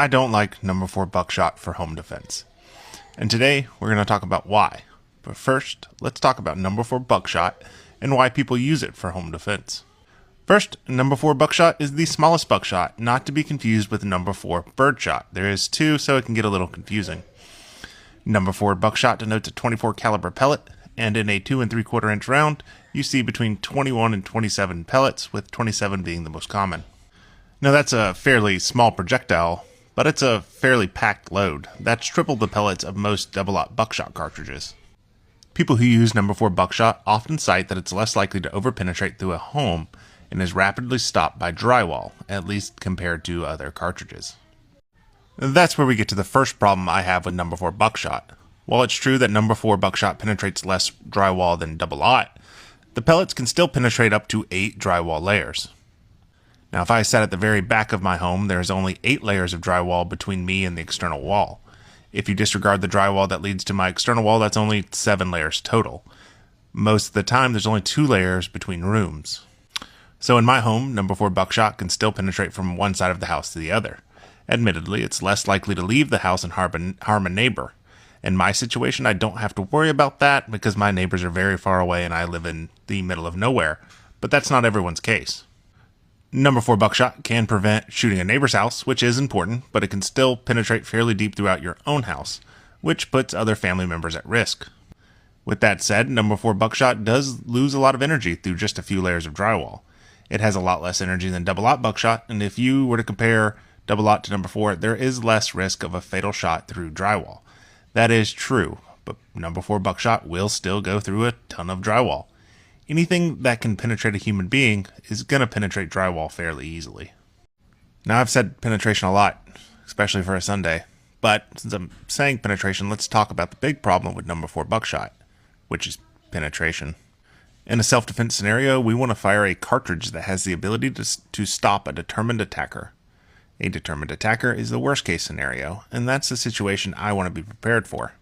I don't like number 4 buckshot for home defense. And today we're going to talk about why. But first, let's talk about number 4 buckshot and why people use it for home defense. First, number 4 buckshot is the smallest buckshot, not to be confused with number 4 birdshot. There is two, so it can get a little confusing. Number 4 buckshot denotes a 24 caliber pellet, and in a 2 3/4 inch round, you see between 21 and 27 pellets, with 27 being the most common. Now that's a fairly small projectile, but it's a fairly packed load. That's triple the pellets of most double-aught buckshot cartridges. People who use number 4 buckshot often cite that it's less likely to overpenetrate through a home and is rapidly stopped by drywall, at least compared to other cartridges. That's where we get to the first problem I have with number 4 buckshot. While it's true that number 4 buckshot penetrates less drywall than double-aught, the pellets can still penetrate up to 8 drywall layers. Now, if I sat at the very back of my home, there's only 8 layers of drywall between me and the external wall. If you disregard the drywall that leads to my external wall, that's only 7 layers total. Most of the time, there's only 2 layers between rooms. So in my home, number 4 buckshot can still penetrate from one side of the house to the other. Admittedly, it's less likely to leave the house and harm a neighbor. In my situation, I don't have to worry about that because my neighbors are very far away and I live in the middle of nowhere. But that's not everyone's case. Number 4 buckshot can prevent shooting a neighbor's house, which is important, but it can still penetrate fairly deep throughout your own house, which puts other family members at risk. With that said, number 4 buckshot does lose a lot of energy through just a few layers of drywall. It has a lot less energy than double-aught buckshot, and if you were to compare double-aught to number 4, there is less risk of a fatal shot through drywall. That is true, but number 4 buckshot will still go through a ton of drywall. Anything that can penetrate a human being is going to penetrate drywall fairly easily. Now, I've said penetration a lot, especially for a Sunday, but since I'm saying penetration, let's talk about the big problem with number 4 buckshot, which is penetration. In a self-defense scenario, we want to fire a cartridge that has the ability to stop a determined attacker. A determined attacker is the worst-case scenario, and that's the situation I want to be prepared for.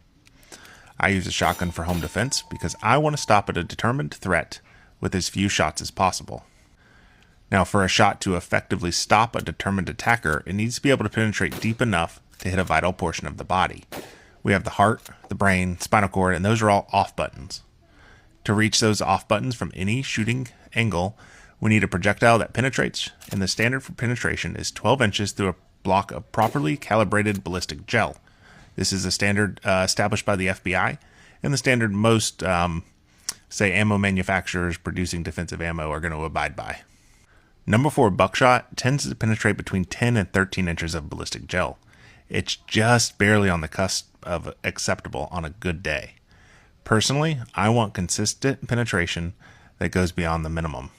I use a shotgun for home defense because I want to stop at a determined threat with as few shots as possible. Now, for a shot to effectively stop a determined attacker, it needs to be able to penetrate deep enough to hit a vital portion of the body. We have the heart, the brain, spinal cord, and those are all off buttons. To reach those off buttons from any shooting angle, we need a projectile that penetrates, and the standard for penetration is 12 inches through a block of properly calibrated ballistic gel. This is a standard established by the FBI, and the standard most, ammo manufacturers producing defensive ammo are going to abide by. Number 4 buckshot tends to penetrate between 10 and 13 inches of ballistic gel. It's just barely on the cusp of acceptable on a good day. Personally, I want consistent penetration that goes beyond the minimum.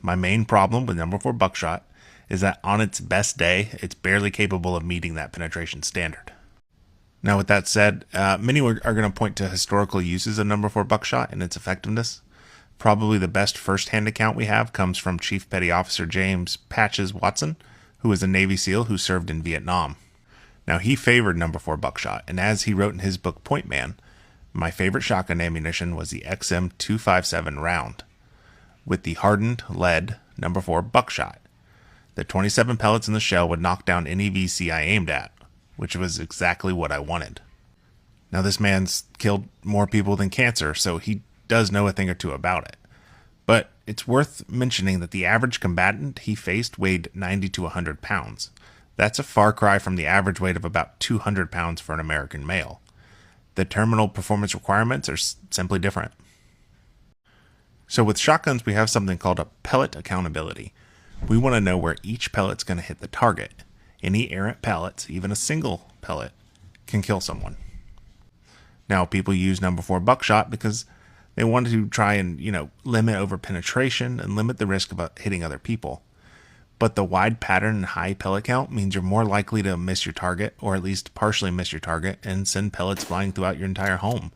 My main problem with number 4 buckshot is that on its best day, it's barely capable of meeting that penetration standard. Now, with that said, many are going to point to historical uses of number 4 buckshot and its effectiveness. Probably the best first-hand account we have comes from Chief Petty Officer James Patches Watson, who was a Navy SEAL who served in Vietnam. Now, he favored number 4 buckshot, and as he wrote in his book Point Man, my favorite shotgun ammunition was the XM257 round, with the hardened lead number 4 buckshot. The 27 pellets in the shell would knock down any VC I aimed at, which was exactly what I wanted. Now, this man's killed more people than cancer, so he does know a thing or two about it. But it's worth mentioning that the average combatant he faced weighed 90 to 100 pounds. That's a far cry from the average weight of about 200 pounds for an American male. The terminal performance requirements are simply different. So with shotguns, we have something called a pellet accountability. We want to know where each pellet's going to hit the target. Any errant pellets, even a single pellet, can kill someone. Now, people use number 4 buckshot because they want to try and, limit overpenetration and limit the risk of hitting other people. But the wide pattern and high pellet count means you're more likely to miss your target, or at least partially miss your target, and send pellets flying throughout your entire home.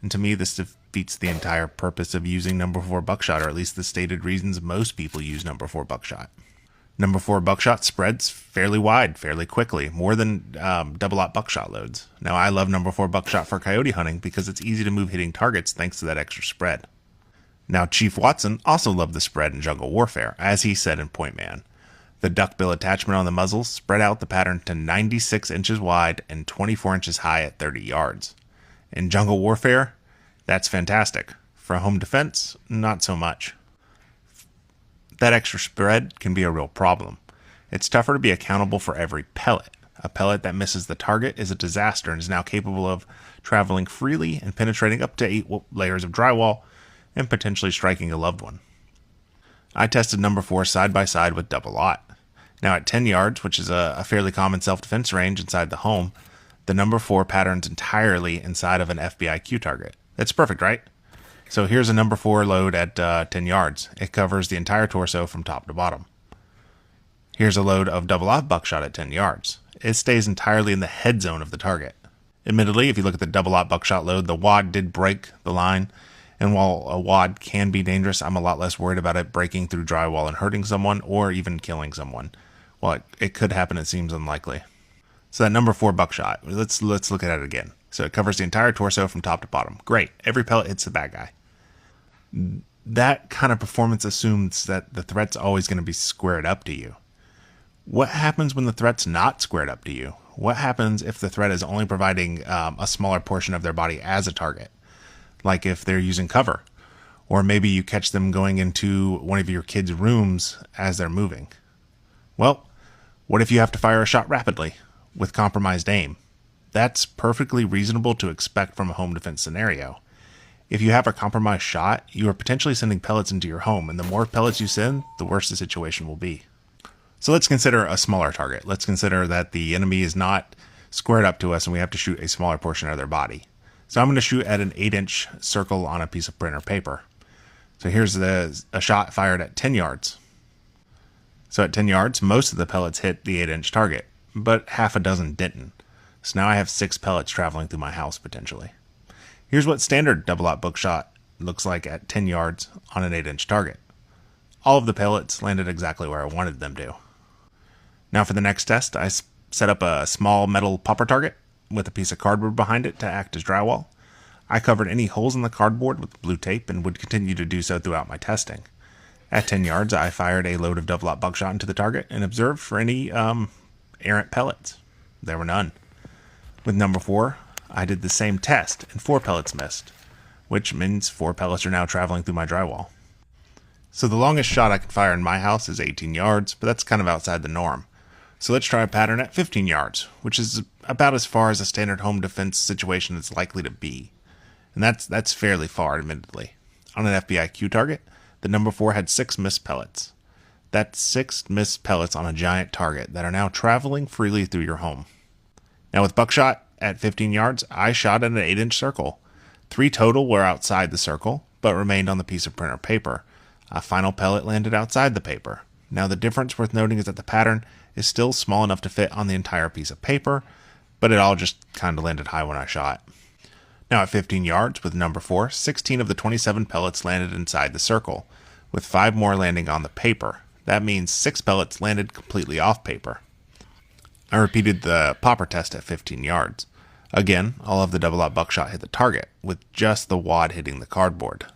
And to me, this defeats the entire purpose of using number 4 buckshot, or at least the stated reasons most people use number 4 buckshot. Number 4 buckshot spreads fairly wide, fairly quickly, more than double-aught buckshot loads. Now, I love number 4 buckshot for coyote hunting because it's easy to move hitting targets thanks to that extra spread. Now, Chief Watson also loved the spread in jungle warfare, as he said in Point Man. The The duckbill attachment on the muzzle spread out the pattern to 96 inches wide and 24 inches high at 30 yards. In jungle warfare, that's fantastic. For home defense, not so much. That extra spread can be a real problem. It's tougher to be accountable for every pellet. A pellet that misses the target is a disaster and is now capable of traveling freely and penetrating up to 8 layers of drywall and potentially striking a loved one. I tested number 4 side by side with double-aught. Now at 10 yards, which is a fairly common self-defense range inside the home, the number 4 patterns entirely inside of an FBIQ target. That's perfect, right? So here's a number 4 load at 10 yards. It covers the entire torso from top to bottom. Here's a load of double-aught buckshot at 10 yards. It stays entirely in the head zone of the target. Admittedly, if you look at the double-aught buckshot load, the wad did break the line, and while a wad can be dangerous, I'm a lot less worried about it breaking through drywall and hurting someone or even killing someone. While it could happen, it seems unlikely. So that number 4 buckshot, let's look at it again. So it covers the entire torso from top to bottom. Great. Every pellet hits the bad guy. That kind of performance assumes that the threat's always going to be squared up to you. What happens when the threat's not squared up to you? What happens if the threat is only providing a smaller portion of their body as a target? Like if they're using cover, or maybe you catch them going into one of your kids' rooms as they're moving. Well, what if you have to fire a shot rapidly with compromised aim? That's perfectly reasonable to expect from a home defense scenario. If you have a compromised shot, you are potentially sending pellets into your home, and the more pellets you send, the worse the situation will be. So let's consider a smaller target. Let's consider that the enemy is not squared up to us and we have to shoot a smaller portion of their body. So I'm going to shoot at an 8-inch circle on a piece of printer paper. So here's a shot fired at 10 yards. So at 10 yards, most of the pellets hit the 8-inch target, but half a dozen didn't. So now I have 6 pellets traveling through my house potentially. Here's what standard double-aught buckshot looks like at 10 yards on an 8-inch target. All of the pellets landed exactly where I wanted them to. Now for the next test, I set up a small metal popper target with a piece of cardboard behind it to act as drywall. I covered any holes in the cardboard with blue tape and would continue to do so throughout my testing. At 10 yards, I fired a load of double-aught buckshot into the target and observed for any errant pellets. There were none. With number 4, I did the same test and 4 pellets missed, which means 4 pellets are now traveling through my drywall. So the longest shot I can fire in my house is 18 yards, but that's kind of outside the norm. So let's try a pattern at 15 yards, which is about as far as a standard home defense situation is likely to be. And that's fairly far, admittedly. On an FBIQ target, the number 4 had 6 missed pellets. That's 6 missed pellets on a giant target that are now traveling freely through your home. Now with buckshot at 15 yards, I shot at an 8-inch circle. 3 total were outside the circle, but remained on the piece of printer paper. A final pellet landed outside the paper. Now the difference worth noting is that the pattern is still small enough to fit on the entire piece of paper, but it all just kind of landed high when I shot. Now at 15 yards with number 4, 16 of the 27 pellets landed inside the circle, with 5 more landing on the paper. That means 6 pellets landed completely off paper. I repeated the popper test at 15 yards. Again, all of the double-aught buckshot hit the target, with just the wad hitting the cardboard.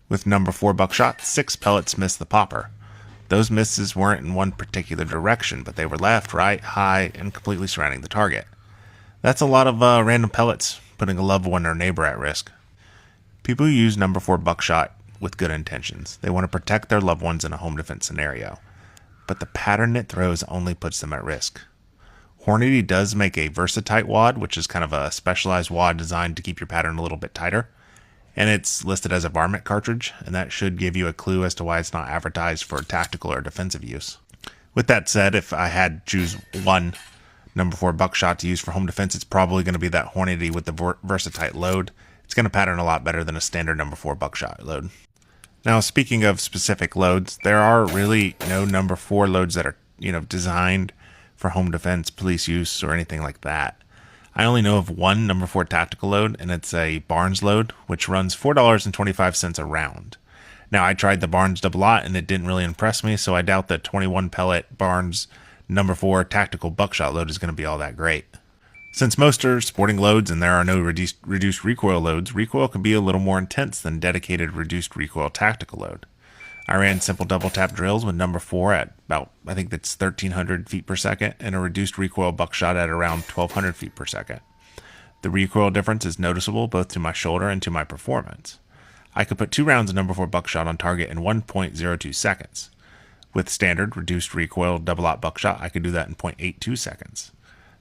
With number 4 buckshot, 6 pellets missed the popper. Those misses weren't in one particular direction, but they were left, right, high, and completely surrounding the target. That's a lot of random pellets, putting a loved one or neighbor at risk. People who use number 4 buckshot with good intentions. They want to protect their loved ones in a home defense scenario. But the pattern it throws only puts them at risk. Hornady does make a Versatite wad, which is kind of a specialized wad designed to keep your pattern a little bit tighter. And it's listed as a varmint cartridge, and that should give you a clue as to why it's not advertised for tactical or defensive use. With that said, if I had to choose one number 4 buckshot to use for home defense, it's probably going to be that Hornady with the Versatite load. It's going to pattern a lot better than a standard number 4 buckshot load. Now, speaking of specific loads, there are really no number 4 loads that are, designed for home defense, police use, or anything like that. I only know of one number 4 tactical load, and it's a Barnes load, which runs $4.25 a round. Now, I tried the Barnes double-aught, and it didn't really impress me, so I doubt the 21 pellet Barnes number 4 tactical buckshot load is going to be all that great. Since most are sporting loads and there are no reduced recoil loads, recoil can be a little more intense than dedicated reduced recoil tactical load. I ran simple double tap drills with number 4 at about, I think that's 1300 feet per second, and a reduced recoil buckshot at around 1200 feet per second. The recoil difference is noticeable both to my shoulder and to my performance. I could put 2 rounds of number 4 buckshot on target in 1.02 seconds. With standard reduced recoil double-aught buckshot, I could do that in 0.82 seconds.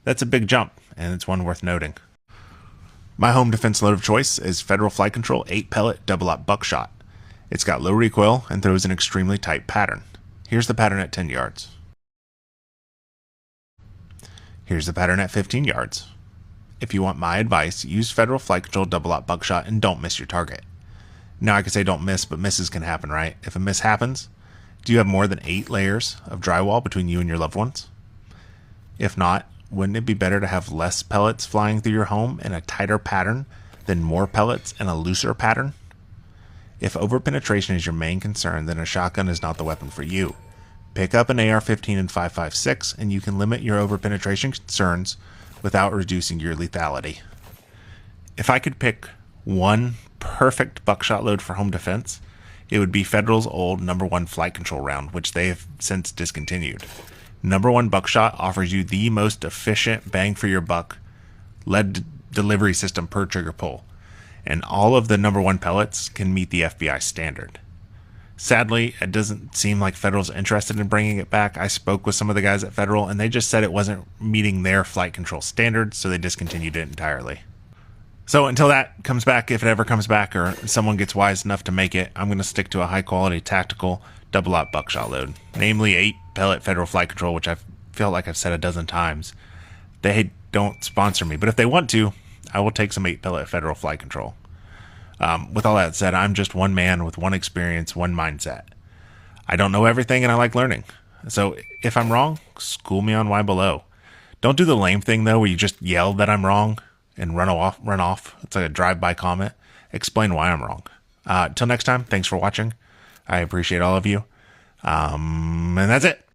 That's a big jump, and it's one worth noting. My home defense load of choice is Federal Flight Control 8-pellet double-aught buckshot. It's got low recoil and throws an extremely tight pattern. Here's the pattern at 10 yards. Here's the pattern at 15 yards. If you want my advice, use Federal Flight Control double-aught buckshot and don't miss your target. Now I could say don't miss, but misses can happen, right? If a miss happens, do you have more than 8 layers of drywall between you and your loved ones? If not, wouldn't it be better to have less pellets flying through your home in a tighter pattern than more pellets in a looser pattern? If overpenetration is your main concern, then a shotgun is not the weapon for you. Pick up an AR-15 and 5.56 and you can limit your overpenetration concerns without reducing your lethality. If I could pick one perfect buckshot load for home defense, it would be Federal's old number 1 flight control round, which they have since discontinued. Number 1 buckshot offers you the most efficient bang for your buck lead delivery system per trigger pull, and all of the number 1 pellets can meet the FBI standard. Sadly, it doesn't seem like Federal's interested in bringing it back. I spoke with some of the guys at Federal, and they just said it wasn't meeting their flight control standards, so they discontinued it entirely. So until that comes back, if it ever comes back, or someone gets wise enough to make it, I'm going to stick to a high-quality tactical double-aught buckshot load, namely 8-pellet Federal Flight Control, which I feel like I've said a dozen times. They don't sponsor me, but if they want to, I will take some 8-pellet Federal Flight Control. With all that said, I'm just one man with one experience, one mindset. I don't know everything and I like learning. So if I'm wrong, school me on why below. Don't do the lame thing though, where you just yell that I'm wrong and run off. It's like a drive-by comment. Explain why I'm wrong. Till next time, thanks for watching. I appreciate all of you. And that's it.